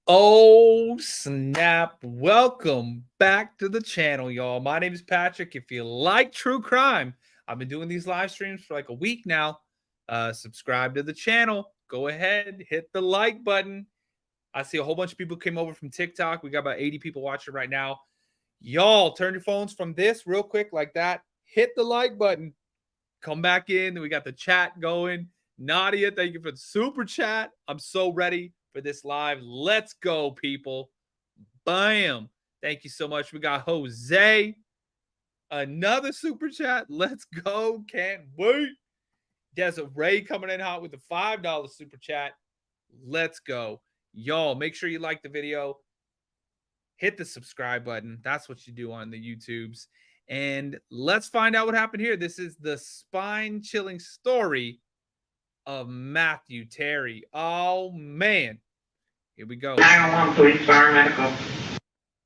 Oh, snap. Welcome back to the channel, y'all. My name is Patrick. If you like true crime, I've been doing these live streams for like a week now. Subscribe to the channel. Go ahead, hit the like button. I see a whole bunch of people came over from TikTok. We got about 80 people watching right now. Y'all, turn your phones from this real quick like that. Hit the like button. Come back in. We got the chat going. Nadia, thank you for the super chat. I'm so ready for this live. Let's go, people. Bam. Thank you so much. We got Jose. Another super chat. Let's go. Can't wait. Desiree coming in hot with the $5 super chat. Let's go. Y'all, make sure you like the video. Hit the subscribe button. That's what you do on the YouTubes. And let's find out what happened here. This is the spine-chilling story of Matthew Terry. Oh, man. Here we go. 911, police, fire, medical.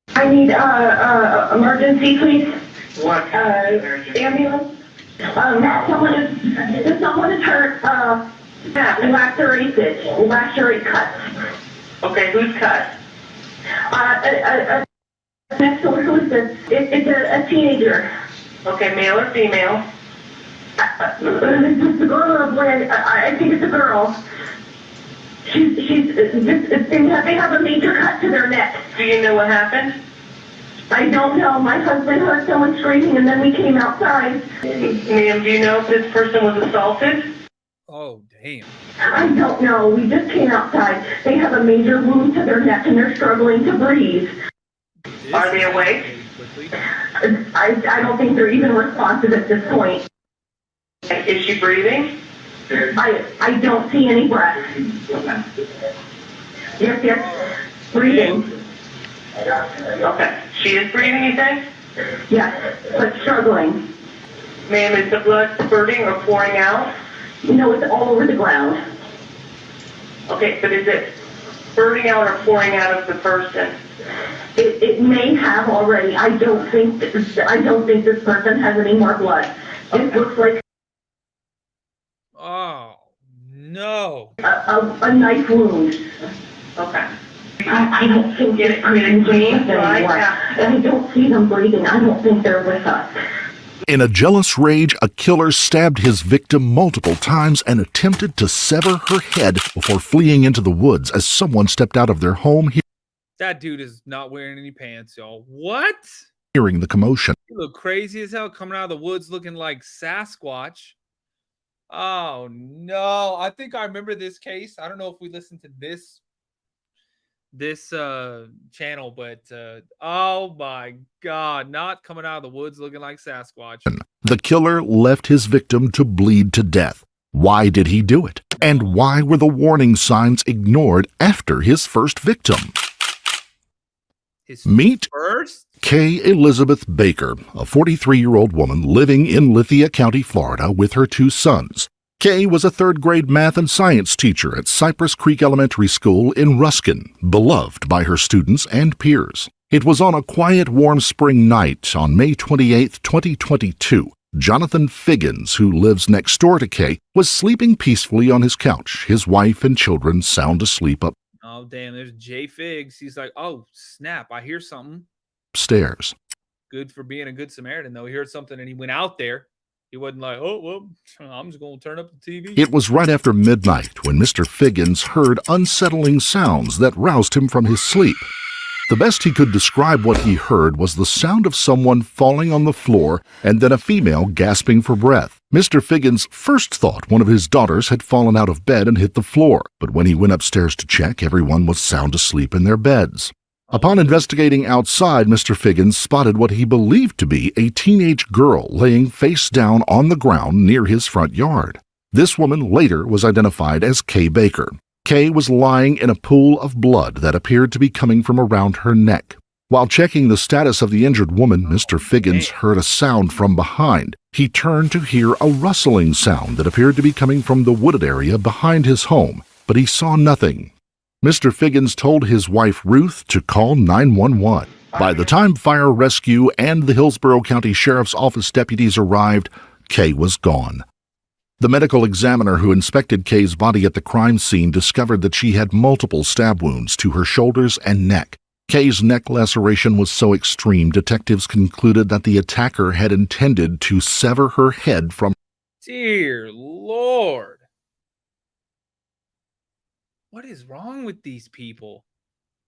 I need emergency, please. What? Ambulance. Someone is hurt. Lacerate cuts. Okay, who's cut? Next door, who is this? It's a teenager. Okay, male or female? It's a girl or a boy? I think it's a girl. They have a major cut to their neck. Do you know what happened? I don't know. My husband heard someone screaming and then we came outside. Ma'am, do you know if this person was assaulted? Oh, damn. I don't know. We just came outside. They have a major wound to their neck and they're struggling to breathe. Are they awake? I don't think they're even responsive at this point. Is she breathing? I don't see any breath. Yes, breathing. Okay. She is breathing, you think? Yes, but struggling. Ma'am, is the blood spurting or pouring out? No, it's all over the ground. Okay, but is it spurting out or pouring out of the person? It may have already. I don't think this person has any more blood. It looks like Oh, no. a knife wound. Okay. I don't think Get it clean, anymore. I don't see them breathing. I don't think they're with us. In a jealous rage, a killer stabbed his victim multiple times and attempted to sever her head before fleeing into the woods as someone stepped out of their home That dude is not wearing any pants, y'all. What? hearing the commotion. You look crazy as hell coming out of the woods looking like Sasquatch. Oh, no. I think I remember this case. I don't know if we listened to this channel, but oh my God, not coming out of the woods looking like Sasquatch. The killer left his victim to bleed to death. Why did he do it? And why were the warning signs ignored after his first victim? Meet Kay Elizabeth Baker, a 43-year-old woman living in Lithia County, Florida, with her two sons. Kay was a third-grade math and science teacher at Cypress Creek Elementary School in Ruskin, beloved by her students and peers. It was on a quiet, warm spring night on May 28, 2022. Jonathan Figgins, who lives next door to Kay, was sleeping peacefully on his couch, his wife and children sound asleep Oh, damn, there's Jay Figs. He's like, oh, snap, I hear something. upstairs. Good for being a good Samaritan, though. He heard something and he went out there. He wasn't like, oh, well, I'm just going to turn up the TV. It was right after midnight when Mr. Figgins heard unsettling sounds that roused him from his sleep. The best he could describe what he heard was the sound of someone falling on the floor and then a female gasping for breath. Mr. Figgins first thought one of his daughters had fallen out of bed and hit the floor, but when he went upstairs to check, everyone was sound asleep in their beds. Upon investigating outside, Mr. Figgins spotted what he believed to be a teenage girl laying face down on the ground near his front yard. This woman later was identified as Kay Baker. Kay was lying in a pool of blood that appeared to be coming from around her neck. While checking the status of the injured woman, Mr. Figgins heard a sound from behind. He turned to hear a rustling sound that appeared to be coming from the wooded area behind his home, but he saw nothing. Mr. Figgins told his wife Ruth to call 911. By the time fire rescue and the Hillsborough County Sheriff's Office deputies arrived, Kay was gone. The medical examiner who inspected Kay's body at the crime scene discovered that she had multiple stab wounds to her shoulders and neck. Kay's neck laceration was so extreme, detectives concluded that the attacker had intended to sever her head from Dear Lord. What is wrong with these people?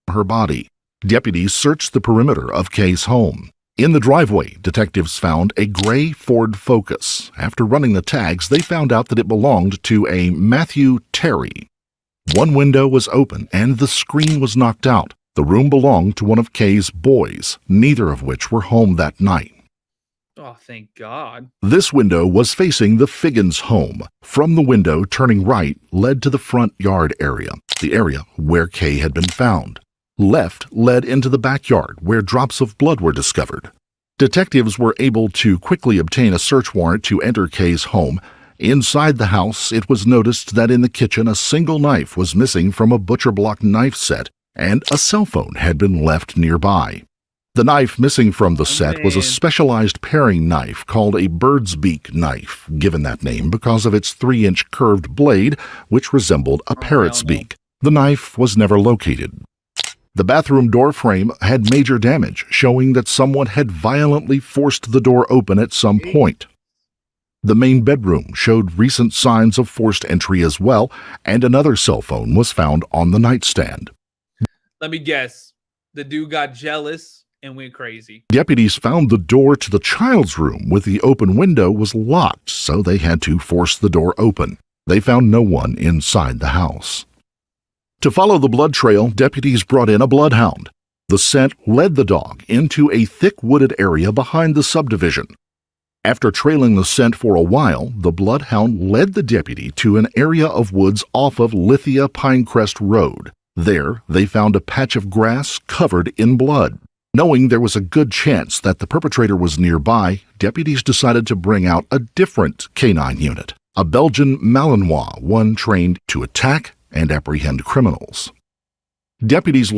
her body. Deputies searched the perimeter of Kay's home. In the driveway, detectives found a gray Ford Focus. After running the tags, they found out that it belonged to a Matthew Terry. One window was open and the screen was knocked out. The room belonged to one of Kay's boys, neither of which were home that night. Oh, thank God. This window was facing the Figgins home. From the window, turning right led to the front yard area, the area where Kay had been found. Left led into the backyard, where drops of blood were discovered. Detectives were able to quickly obtain a search warrant to enter Kay's home. Inside the house, it was noticed that in the kitchen a single knife was missing from a butcher block knife set, and a cell phone had been left nearby. The knife missing from the set was a specialized paring knife called a bird's beak knife, given that name because of its 3-inch curved blade, which resembled a parrot's beak. The knife was never located. The bathroom door frame had major damage, showing that someone had violently forced the door open at some point. The main bedroom showed recent signs of forced entry as well, and another cell phone was found on the nightstand. Let me guess. The dude got jealous and went crazy. Deputies found the door to the child's room with the open window was locked, so they had to force the door open. They found no one inside the house. To follow the blood trail, deputies brought in a bloodhound. The scent led the dog into a thick wooded area behind the subdivision. After trailing the scent for a while, the bloodhound led the deputy to an area of woods off of Lithia Pinecrest Road. There, they found a patch of grass covered in blood. Knowing there was a good chance that the perpetrator was nearby, deputies decided to bring out a different canine unit, a Belgian Malinois, one trained to attack and apprehend criminals. Deputies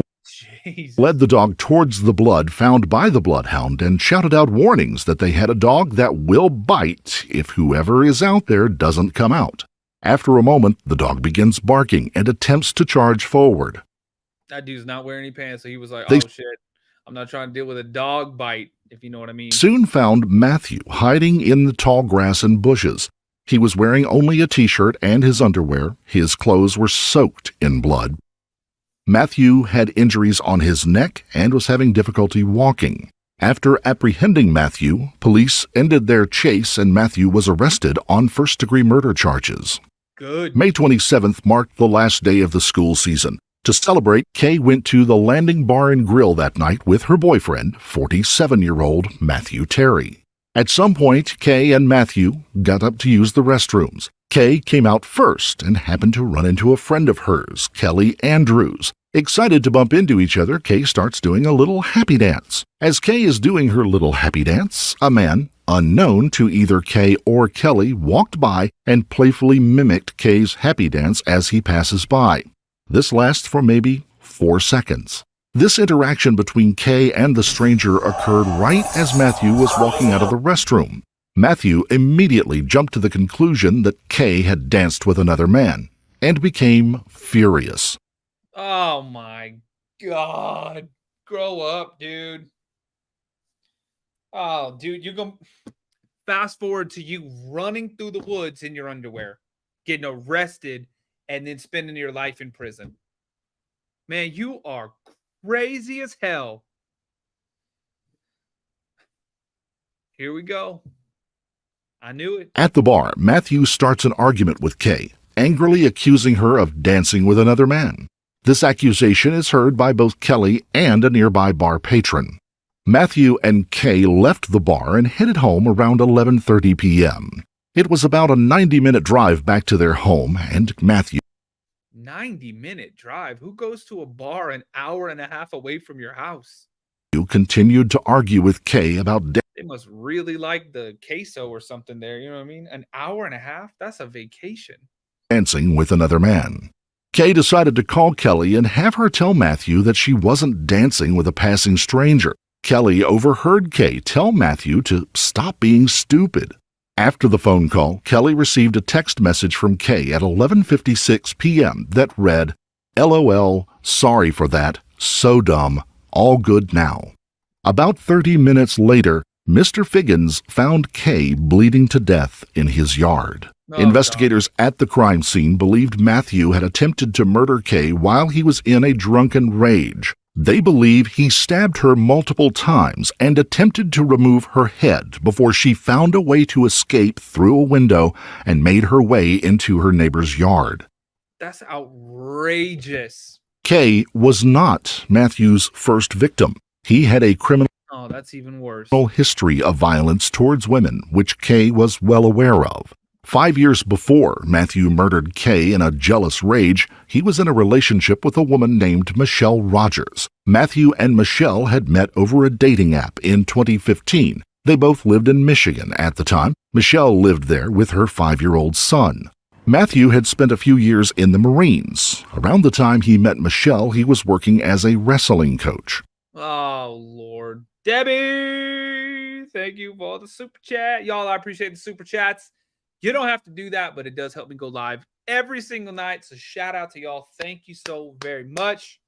led the dog towards the blood found by the bloodhound and shouted out warnings that they had a dog that will bite if whoever is out there doesn't come out. After a moment, the dog begins barking and attempts to charge forward. That dude's not wearing any pants, so he was like, oh shit, I'm not trying to deal with a dog bite, if you know what I mean. Soon found Matthew hiding in the tall grass and bushes. He was wearing only a t-shirt and his underwear. His clothes were soaked in blood. Matthew had injuries on his neck and was having difficulty walking. After apprehending Matthew, police ended their chase and Matthew was arrested on first-degree murder charges. Good. May 27th marked the last day of the school season. To celebrate, Kay went to the Landing Bar and Grill that night with her boyfriend, 47-year-old Matthew Terry. At some point, Kay and Matthew got up to use the restrooms. Kay came out first and happened to run into a friend of hers, Kelly Andrews. Excited to bump into each other, Kay starts doing a little happy dance. As Kay is doing her little happy dance, a man, unknown to either Kay or Kelly, walked by and playfully mimicked Kay's happy dance as he passes by. This lasts for maybe 4 seconds. This interaction between Kay and the stranger occurred right as Matthew was walking out of the restroom. Matthew immediately jumped to the conclusion that Kay had danced with another man and became furious. Oh my God. Grow up, dude. Oh, dude, you're going to fast forward to you running through the woods in your underwear, getting arrested, and then spending your life in prison. Man, you are crazy as hell. Here we go. I knew it. At the bar, Matthew starts an argument with Kay, angrily accusing her of dancing with another man. This accusation is heard by both Kelly and a nearby bar patron. Matthew and Kay left the bar and headed home around 11:30 p.m. It was about a 90-minute drive back to their home, and Matthew 90-minute drive? Who goes to a bar an hour and a half away from your house? Continued to argue with Kay about They must really like the queso or something there, you know what I mean? An hour and a half? That's a vacation. dancing with another man. Kay decided to call Kelly and have her tell Matthew that she wasn't dancing with a passing stranger. Kelly overheard Kay tell Matthew to stop being stupid. After the phone call, Kelly received a text message from Kay at 11:56 p.m. that read, "LOL, sorry for that, so dumb, all good now." About 30 minutes later, Mr. Figgins found Kay bleeding to death in his yard. Investigators at the crime scene believed Matthew had attempted to murder Kay while he was in a drunken rage. They believe he stabbed her multiple times and attempted to remove her head before she found a way to escape through a window and made her way into her neighbor's yard. That's outrageous. Kay was not Matthew's first victim. He had a criminal that's even worse. History of violence towards women, which Kay was well aware of. 5 years before Matthew murdered Kay in a jealous rage, he was in a relationship with a woman named Michelle Rogers. Matthew and Michelle had met over a dating app in 2015. They both lived in Michigan at the time. Michelle lived there with her 5-year-old son. Matthew had spent a few years in the Marines. Around the time he met Michelle, he was working as a wrestling coach. Oh, Lord. Debbie, thank you for the super chat. Y'all, I appreciate the super chats. You don't have to do that, but it does help me go live every single night. So shout out to y'all. Thank you so very much.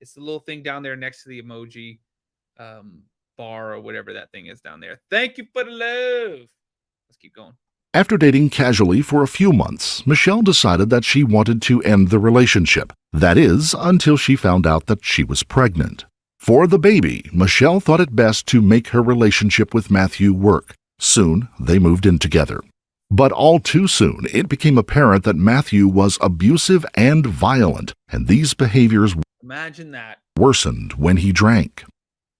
It's the little thing down there next to the emoji bar or whatever that thing is down there. Thank you for the love. Let's keep going. After dating casually for a few months, Michelle decided that she wanted to end the relationship. That is, until she found out that she was pregnant. For the baby, Michelle thought it best to make her relationship with Matthew work. Soon, they moved in together. But all too soon, it became apparent that Matthew was abusive and violent, and these behaviors worsened when he drank.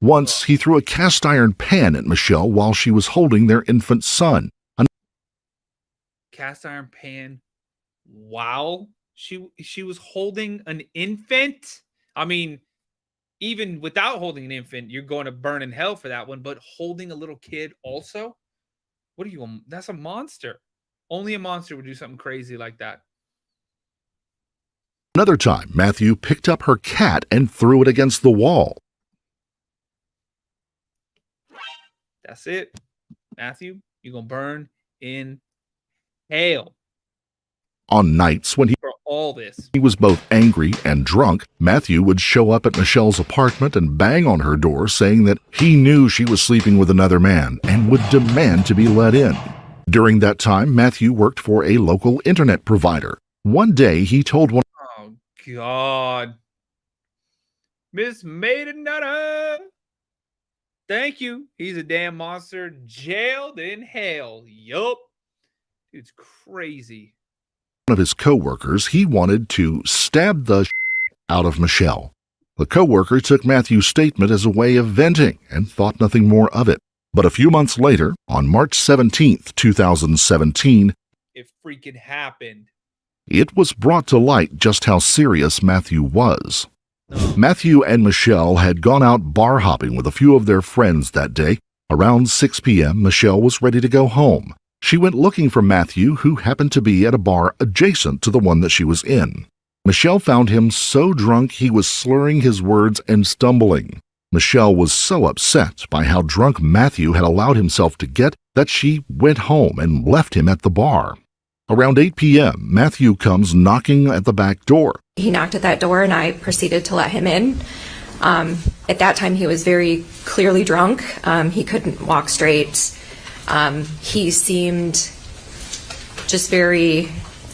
Once, he threw a cast-iron pan at Michelle while she was holding their infant son. Cast-iron pan while she was holding an infant? I mean, even without holding an infant, you're going to burn in hell for that one, but holding a little kid also? What are you? That's a monster. Only a monster would do something crazy like that. Another time, Matthew picked up her cat and threw it against the wall. That's it. Matthew, you're going to burn in hell. On nights when all this. He was both angry and drunk, Matthew would show up at Michelle's apartment and bang on her door saying that he knew she was sleeping with another man and would demand to be let in. During that time, Matthew worked for a local internet provider. One day, he told one... Oh, God. Miss Maidenetta. Thank you. He's a damn monster. Jailed in hell. Yup. Dude's crazy. One of his co-workers, he wanted to stab the out of Michelle. The co-worker took Matthew's statement as a way of venting and thought nothing more of it. But a few months later, on March 17th, 2017, it freaking happened. It was brought to light just how serious Matthew was. Matthew and Michelle had gone out bar hopping with a few of their friends that day. Around 6 p.m., Michelle was ready to go home. She went looking for Matthew, who happened to be at a bar adjacent to the one that she was in. Michelle found him so drunk he was slurring his words and stumbling. Michelle was so upset by how drunk Matthew had allowed himself to get that she went home and left him at the bar. Around 8 p.m., Matthew comes knocking at the back door. He knocked at that door and I proceeded to let him in. At that time, he was very clearly drunk. He couldn't walk straight. He seemed just very,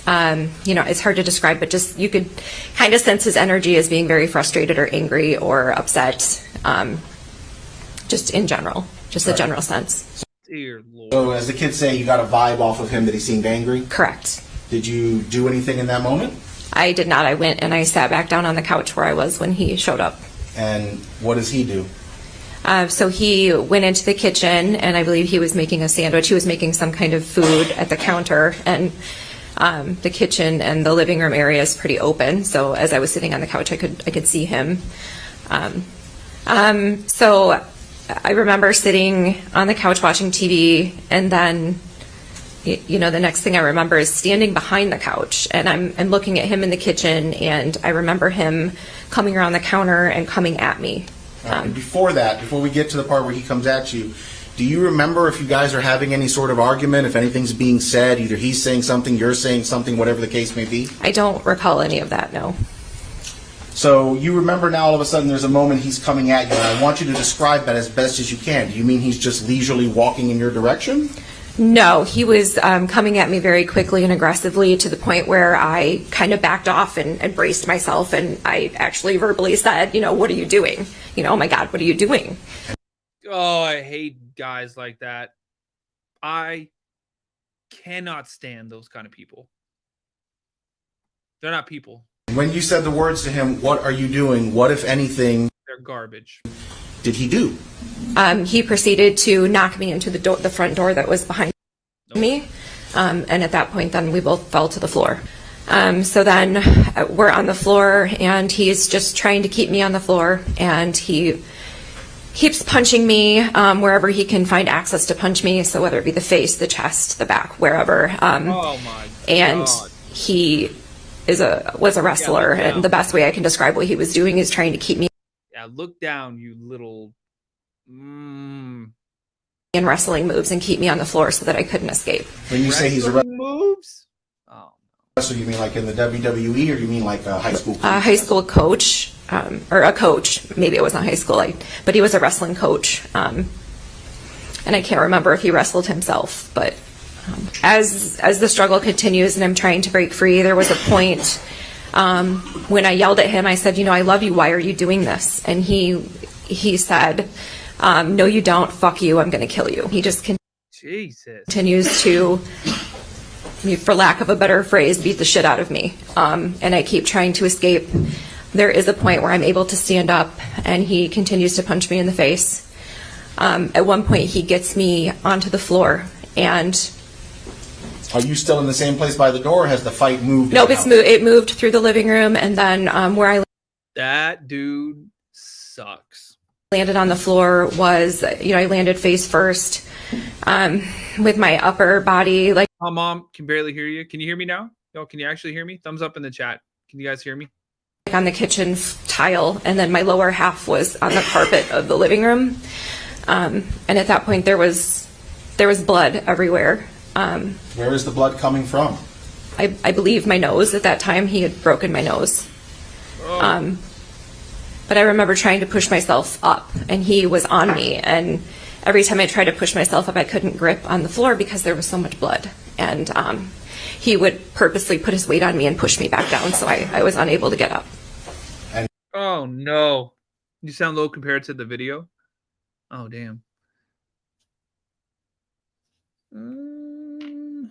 it's hard to describe, but just you could kind of sense his energy as being very frustrated or angry or upset, just in general, just a general sense. Dear Lord. So as the kids say, you got a vibe off of him that he seemed angry? Correct. Did you do anything in that moment? I did not. I went and I sat back down on the couch where I was when he showed up. And what does he do? So he went into the kitchen, and I believe he was making a sandwich. He was making some kind of food at the counter, and the kitchen and the living room area is pretty open. So as I was sitting on the couch, I could see him. So I remember sitting on the couch watching TV, and then the next thing I remember is standing behind the couch, and I'm looking at him in the kitchen, and I remember him coming around the counter and coming at me. Before we get to the part where he comes at you, Do you remember if you guys are having any sort of argument, if anything's being said, either he's saying something, you're saying something, whatever the case may be? I don't recall any of that, no. So you remember now all of a sudden there's a moment he's coming at you, and I want you to describe that as best as you can. Do you mean he's just leisurely walking in your direction? No, he was coming at me very quickly and aggressively to the point where I kind of backed off and braced myself, and I actually verbally said, what are you doing? Oh my God, what are you doing? Oh, I hate guys like that. I cannot stand those kind of people. They're not people. When you said the words to him, what are you doing? What, if anything, They're garbage. did he do? He proceeded to knock me into the front door that was behind me. And at that point, then we both fell to the floor. So then we're on the floor, and he's just trying to keep me on the floor, and he keeps punching me wherever he can find access to punch me. So whether it be the face, the chest, the back, wherever. Oh my And God. he was a wrestler, Yeah, and the best way I can describe what he was doing is trying to keep me Yeah, look down, you little. in wrestling moves and keep me on the floor so that I couldn't escape. When you say he's a Wrestling moves. Oh. wrestler, you mean like in the WWE, or you mean like a high school? A high school coach, or a coach, maybe it wasn't high school, but he was a wrestling coach. And I can't remember if he wrestled himself, but as the struggle continues and I'm trying to break free, there was a point when I yelled at him. I said, I love you. Why are you doing this? And he said, no, you don't. Fuck you. I'm going to kill you. He just Jesus. continues to, for lack of a better phrase, beat the shit out of me. And I keep trying to escape. There is a point where I'm able to stand up, and he continues to punch me in the face. At one point, he gets me onto the floor, and Are you still in the same place by the door, or has the fight moved? no, it moved through the living room, and then where I That dude sucks. landed on the floor was, I landed face first with my upper body, like My mom can barely hear you. Can you hear me now? Yo, can you actually hear me? Thumbs up in the chat. Can you guys hear me? on the kitchen tile, and then my lower half was on the carpet of the living room. And at that point, there was blood everywhere. Where is the blood coming from? I believe my nose. At that time, he had broken my nose. But I remember trying to push myself up, and he was on me. And every time I tried to push myself up, I couldn't grip on the floor because there was so much blood. And he would purposely put his weight on me and push me back down, so I was unable to get up. Oh no. You sound low compared to the video. Oh damn.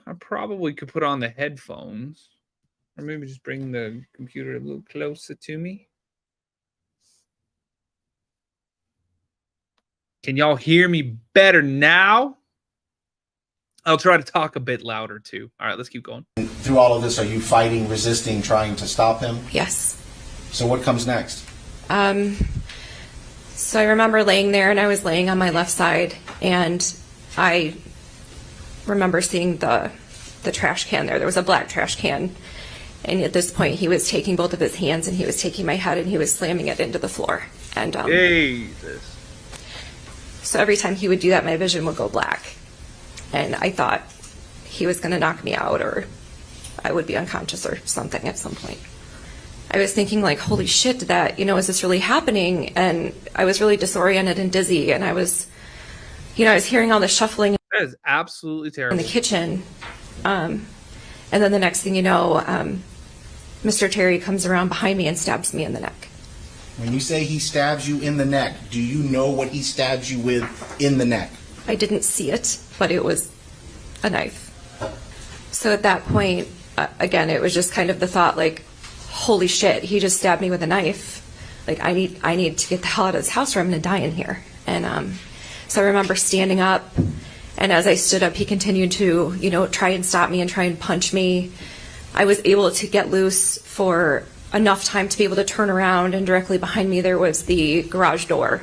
I probably could put on the headphones, or maybe just bring the computer a little closer to me. Can y'all hear me better now? I'll try to talk a bit louder too. All right, let's keep going. Through all of this, are you fighting, resisting, trying to stop him? Yes. So what comes next? So I remember laying there, and I was laying on my left side, and I remember seeing the trash can there. There was a black trash can. And at this point, he was taking both of his hands, and he was taking my head, and he was slamming it into the floor. And Jesus. so every time he would do that, my vision would go black. And I thought he was going to knock me out, or I would be unconscious or something at some point. I was thinking, like, holy shit, is this really happening? And I was really disoriented and dizzy, and I was hearing all the shuffling That is absolutely in terrible. the kitchen. And then the next thing you know, Mr. Terry comes around behind me and stabs me in the neck. When you say he stabs you in the neck, do you know what he stabs you with in the neck? I didn't see it, but it was a knife. So at that point, again, it was just kind of the thought, like, holy shit, he just stabbed me with a knife. Like, I need to get the hell out of this house, or I'm going to die in here. And so I remember standing up, and as I stood up, he continued to, try and stop me and try and punch me. I was able to get loose for enough time to be able to turn around, and directly behind me there was the garage door.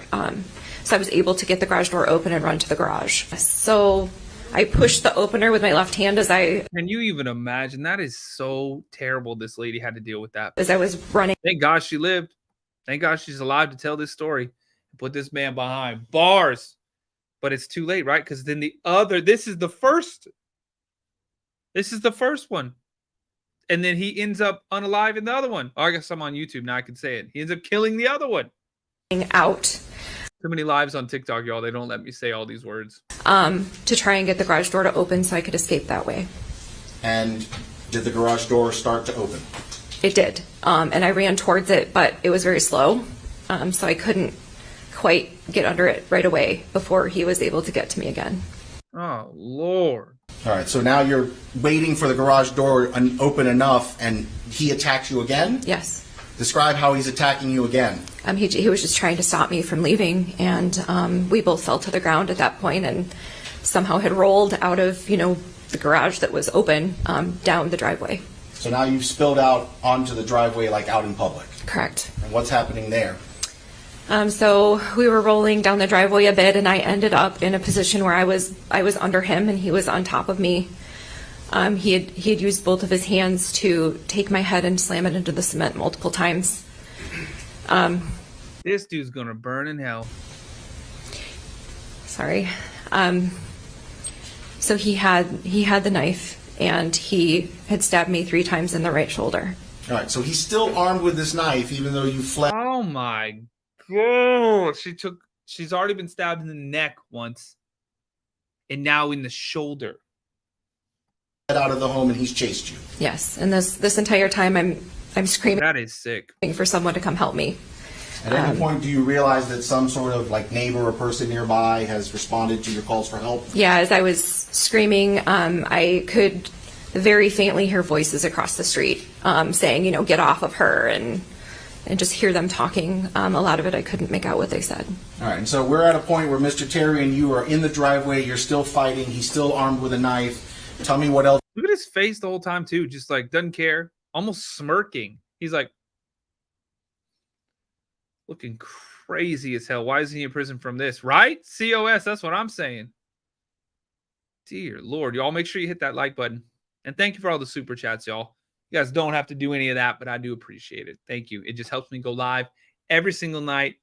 So I was able to get the garage door open and run to the garage. So I pushed the opener with my left hand as I Can you even imagine? That is so terrible. This lady had to deal with that. was running. Thank God she lived. Thank God she's alive to tell this story. Put this man behind bars. but it's too late, right? Because then this is the first one. And then he ends up unalive in the other one. Oh, I guess I'm on YouTube now. I can say it. He ends up killing the other one. Out. Too many lives on TikTok, y'all. They don't let me say all these words. To try and get the garage door to open so I could escape that way. And did the garage door start to open? It did. And I ran towards it, but it was very slow. So I couldn't quite get under it right away before he was able to get to me again. Oh, Lord. All right, so now you're waiting for the garage door open enough, and he attacks you again? Yes. Describe how he's attacking you again. He was just trying to stop me from leaving, and we both fell to the ground at that point and somehow had rolled out of, the garage that was open down the driveway. So now you've spilled out onto the driveway, like out in public. Correct. And what's happening there? So we were rolling down the driveway a bit, and I ended up in a position where I was under him and he was on top of me. He had used both of his hands to take my head and slam it into the cement multiple times. This dude's gonna burn in hell. Sorry. So he had the knife, and he had stabbed me 3 times in the right shoulder. All right, so he's still armed with this knife, even though you fled. Oh my God. She's already been stabbed in the neck once. And now in the shoulder. Out of the home, and he's chased you. Yes, and this entire time I'm screaming That is sick. for someone to come help me. At any point, do you realize that some sort of like neighbor or person nearby has responded to your calls for help? Yeah, as I was screaming, I could very faintly hear voices across the street saying, get off of her, and just hear them talking. A lot of it I couldn't make out what they said. All right, and so we're at a point where Mr. Terry and you are in the driveway. You're still fighting. He's still armed with a knife. Tell me what else. Look at his face the whole time, too. Just like doesn't care. Almost smirking. He's like looking crazy as hell. Why isn't he in prison from this? Right? COS, that's what I'm saying. Dear Lord. Y'all make sure you hit that like button. And thank you for all the super chats, y'all. You guys don't have to do any of that, but I do appreciate it. Thank you. It just helps me go live every single night.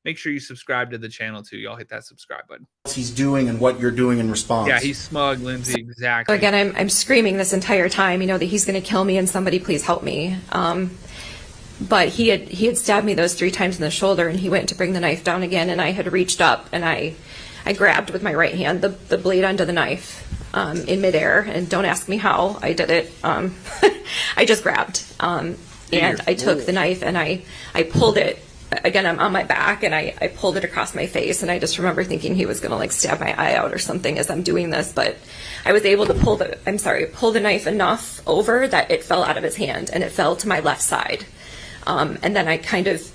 Make sure you subscribe to the channel, too. Y'all hit that subscribe button. He's doing and what you're doing in response. Yeah, he's smug, Lindsay. Exactly. So again, I'm screaming this entire time, that he's going to kill me and somebody please help me. But he had stabbed me those 3 times in the shoulder, and he went to bring the knife down again, and I had reached up and I grabbed with my right hand the blade end of the knife in midair, and don't ask me how I did it. I just grabbed and I took the knife and I pulled it. Again, I'm on my back, and I pulled it across my face, and I just remember thinking he was going to stab my eye out or something as I'm doing this, but I was able to pull the knife enough over that it fell out of his hand, and it fell to my left side. And then I kind of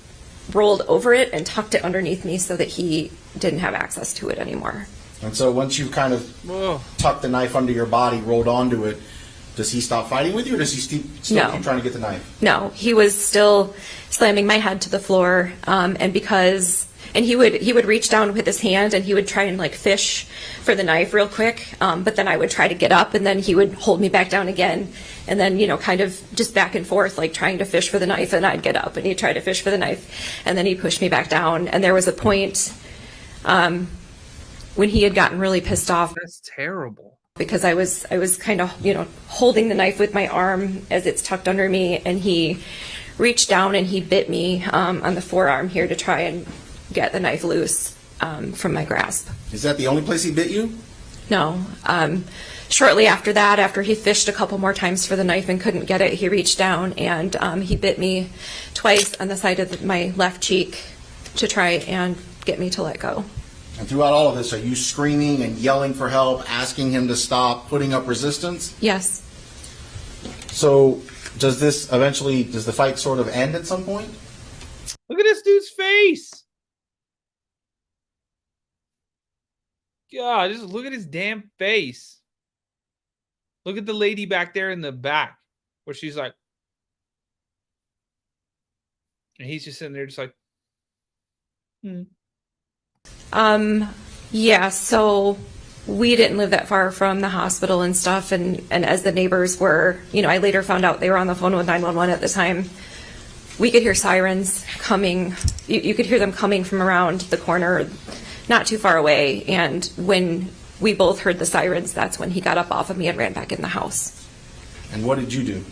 rolled over it and tucked it underneath me so that he didn't have access to it anymore. And so once you kind of tucked the knife under your body, rolled onto it, does he stop fighting with you, or does he still keep trying to get the knife? No, he was still slamming my head to the floor, and he would reach down with his hand and he would try and fish for the knife real quick, but then I would try to get up, and then he would hold me back down again, and then kind of just back and forth trying to fish for the knife, and I'd get up and he'd try to fish for the knife, and then he'd push me back down. And there was a point when he had gotten really pissed off. That's terrible. Because I was kind of, holding the knife with my arm as it's tucked under me, and he reached down and he bit me on the forearm here to try and get the knife loose from my grasp. Is that the only place he bit you? No. Shortly after that, after he fished a couple more times for the knife and couldn't get it, he reached down and he bit me twice on the side of my left cheek to try and get me to let go. And throughout all of this, are you screaming and yelling for help, asking him to stop, putting up resistance? Yes. So does the fight sort of end at some point? Look at this dude's face. God, just look at his damn face. Look at the lady back there in the back where she's like, and he's just sitting there just like, Yeah, so we didn't live that far from the hospital and stuff, and as the neighbors were, I later found out they were on the phone with 911 at the time. We could hear sirens coming. You could hear them coming from around the corner not too far away. And when we both heard the sirens, that's when he got up off of me and ran back in the house. And what did you do?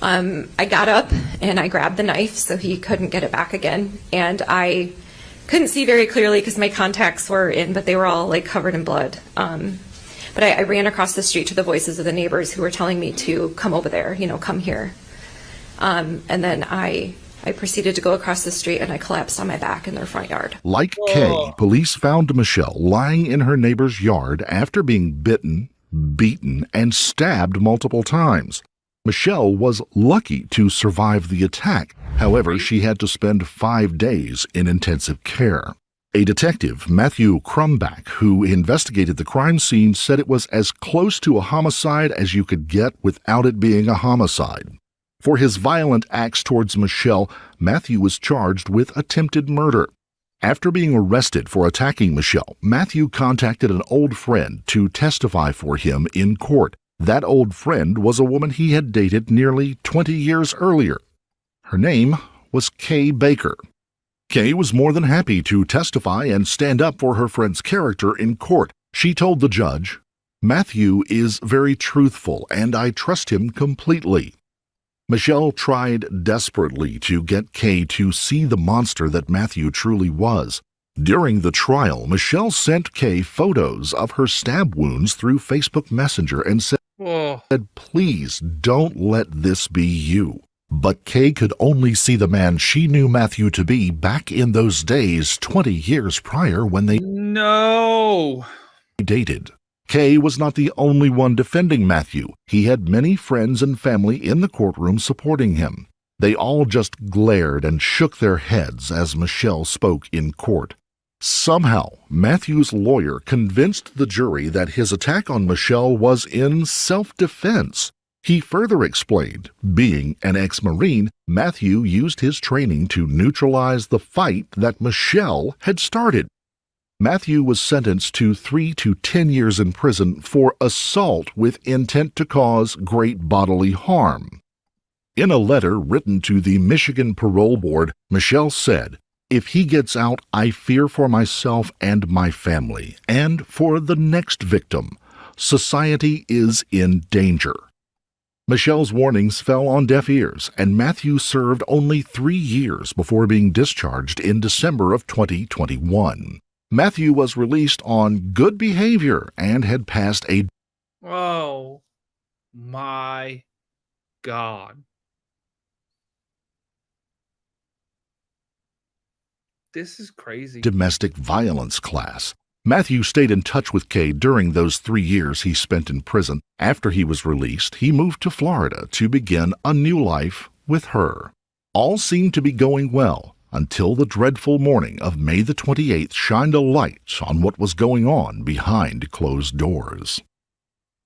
I got up and I grabbed the knife so he couldn't get it back again. And I couldn't see very clearly because my contacts were in, but they were all like covered in blood. But I ran across the street to the voices of the neighbors who were telling me to come over there, come here. And then I proceeded to go across the street and I collapsed on my back in their front yard. Like Kay, police found Michelle lying in her neighbor's yard after being bitten, beaten, and stabbed multiple times. Michelle was lucky to survive the attack. However, she had to spend 5 days in intensive care. A detective, Matthew Crumbach, who investigated the crime scene, said it was as close to a homicide as you could get without it being a homicide. For his violent acts towards Michelle, Matthew was charged with attempted murder. After being arrested for attacking Michelle, Matthew contacted an old friend to testify for him in court. That old friend was a woman he had dated nearly 20 years earlier. Her name was Kay Baker. Kay was more than happy to testify and stand up for her friend's character in court. She told the judge, "Matthew is very truthful and I trust him completely." Michelle tried desperately to get Kay to see the monster that Matthew truly was. During the trial, Michelle sent Kay photos of her stab wounds through Facebook Messenger and said, "Please don't let this be you." But Kay could only see the man she knew Matthew to be back in those days 20 years prior when they dated. Kay was not the only one defending Matthew. He had many friends and family in the courtroom supporting him. They all just glared and shook their heads as Michelle spoke in court. Somehow, Matthew's lawyer convinced the jury that his attack on Michelle was in self-defense. He further explained, being an ex-Marine, Matthew used his training to neutralize the fight that Michelle had started. Matthew was sentenced to 3 to 10 years in prison for assault with intent to cause great bodily harm. In a letter written to the Michigan Parole Board, Michelle said, "If he gets out, I fear for myself and my family, and for the next victim. Society is in danger." Michelle's warnings fell on deaf ears, and Matthew served only 3 years before being discharged in December of 2021. Matthew was released on good behavior and had passed a Oh my God. This is crazy. domestic violence class. Matthew stayed in touch with Kay during those 3 years he spent in prison. After he was released, he moved to Florida to begin a new life with her. All seemed to be going well until the dreadful morning of May the 28th shined a light on what was going on behind closed doors.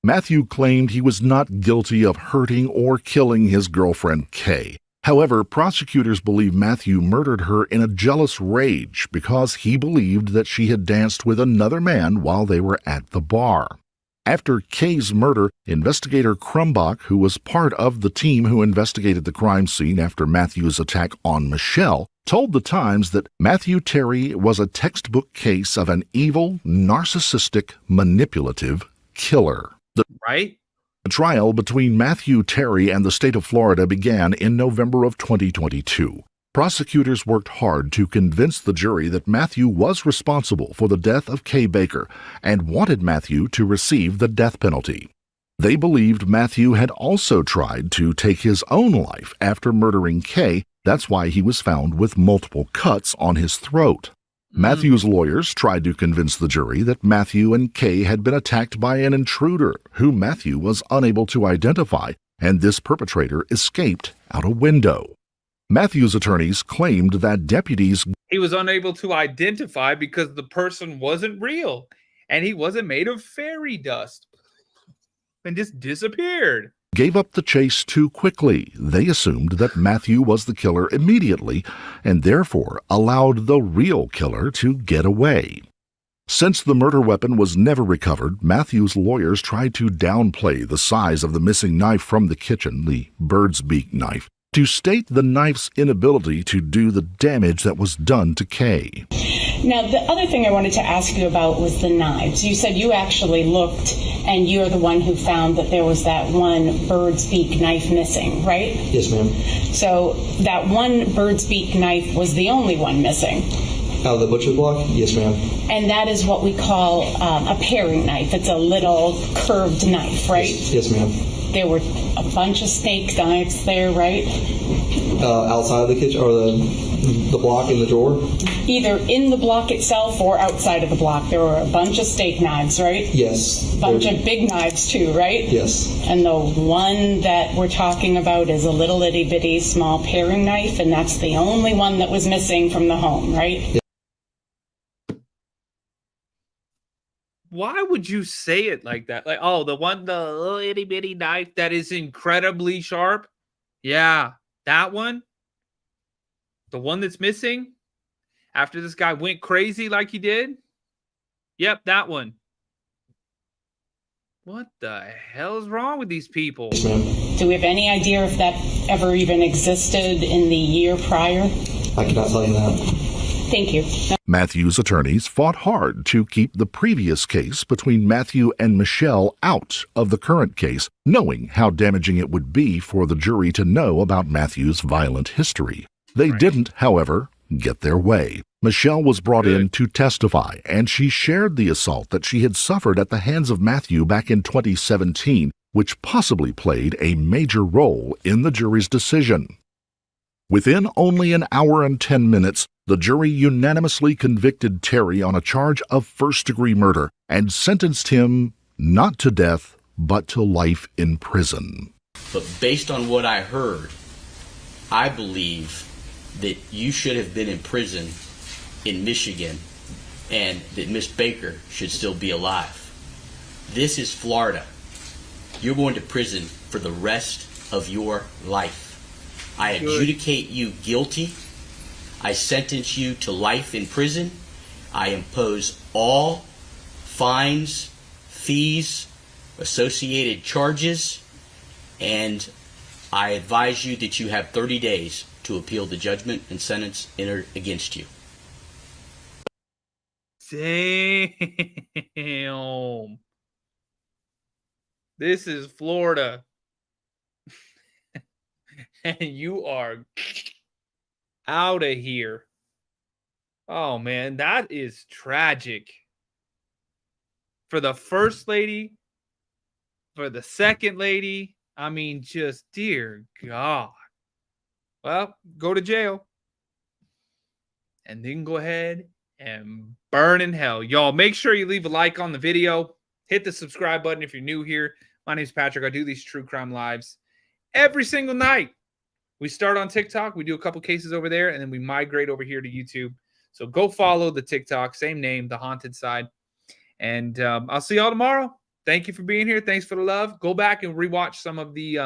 Matthew claimed he was not guilty of hurting or killing his girlfriend Kay. However, prosecutors believe Matthew murdered her in a jealous rage because he believed that she had danced with another man while they were at the bar. After Kay's murder, investigator Crumbach, who was part of the team who investigated the crime scene after Matthew's attack on Michelle, told the Times that Matthew Terry was a textbook case of an evil, narcissistic, manipulative killer. Right? The trial between Matthew Terry and the state of Florida began in November of 2022. Prosecutors worked hard to convince the jury that Matthew was responsible for the death of Kay Baker and wanted Matthew to receive the death penalty. They believed Matthew had also tried to take his own life after murdering Kay. That's why he was found with multiple cuts on his throat. Matthew's lawyers tried to convince the jury that Matthew and Kay had been attacked by an intruder who Matthew was unable to identify, and this perpetrator escaped out a window. Matthew's attorneys claimed that deputies He was unable to identify because the person wasn't real and he wasn't made of fairy dust and just disappeared. gave up the chase too quickly. They assumed that Matthew was the killer immediately and therefore allowed the real killer to get away. Since the murder weapon was never recovered, Matthew's lawyers tried to downplay the size of the missing knife from the kitchen, the bird's beak knife, to state the knife's inability to do the damage that was done to Kay. Now, the other thing I wanted to ask you about was the knives. You said you actually looked, and you're the one who found that there was that one bird's beak knife missing, right? Yes, ma'am. So that one bird's beak knife was the only one missing. Out of the butcher's block? Yes, ma'am. And that is what we call a paring knife. It's a little curved knife, right? Yes, ma'am. There were a bunch of steak knives there, right? Outside of the kitchen, or the block in the drawer? Either in the block itself or outside of the block. There were a bunch of steak knives, right? Yes. A bunch of big knives too, right? Yes. And the one that we're talking about is a little itty bitty small paring knife, and that's the only one that was missing from the home, right? Yes. Why would you say it like that? Like, oh, the little itty bitty knife that is incredibly sharp. Yeah, that one. The one that's missing after this guy went crazy like he did. Yep, that one. What the hell is wrong with these people? Yes, ma'am. Do we have any idea if that ever even existed in the year prior? I cannot tell you that. Thank you. Matthew's attorneys fought hard to keep the previous case between Matthew and Michelle out of the current case, knowing how damaging it would be for the jury to know about Matthew's violent history. They didn't, however, get their way. Michelle was brought in to testify, and she shared the assault that she had suffered at the hands of Matthew back in 2017, which possibly played a major role in the jury's decision. Within only an hour and 10 minutes, the jury unanimously convicted Terry on a charge of first-degree murder and sentenced him not to death, but to life in prison. But based on what I heard, I believe that you should have been in prison in Michigan and that Miss Baker should still be alive. This is Florida. You're going to prison for the rest of your life. I adjudicate you guilty. I sentence you to life in prison. I impose all fines, fees, associated charges, and I advise you that you have 30 days to appeal the judgment and sentence entered against you. Damn. This is Florida. And you are out of here. Oh, man, that is tragic. For the first lady, for the second lady, I mean, just dear God. Well, go to jail. And then go ahead and burn in hell. Y'all, make sure you leave a like on the video. Hit the subscribe button if you're new here. My name is Patrick. I do these true crime lives every single night. We start on TikTok. We do a couple cases over there, and then we migrate over here to YouTube. So go follow the TikTok, same name, The Haunted Side. And I'll see y'all tomorrow. Thank you for being here. Thanks for the love. Go back and rewatch some of the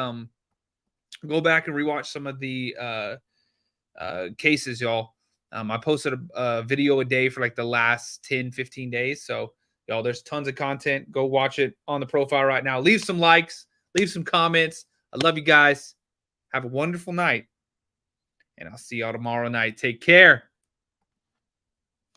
cases, y'all. I posted a video a day for like the last 10, 15 days. So y'all, there's tons of content. Go watch it on the profile right now. Leave some likes, leave some comments. I love you guys. Have a wonderful night. And I'll see y'all tomorrow night. Take care.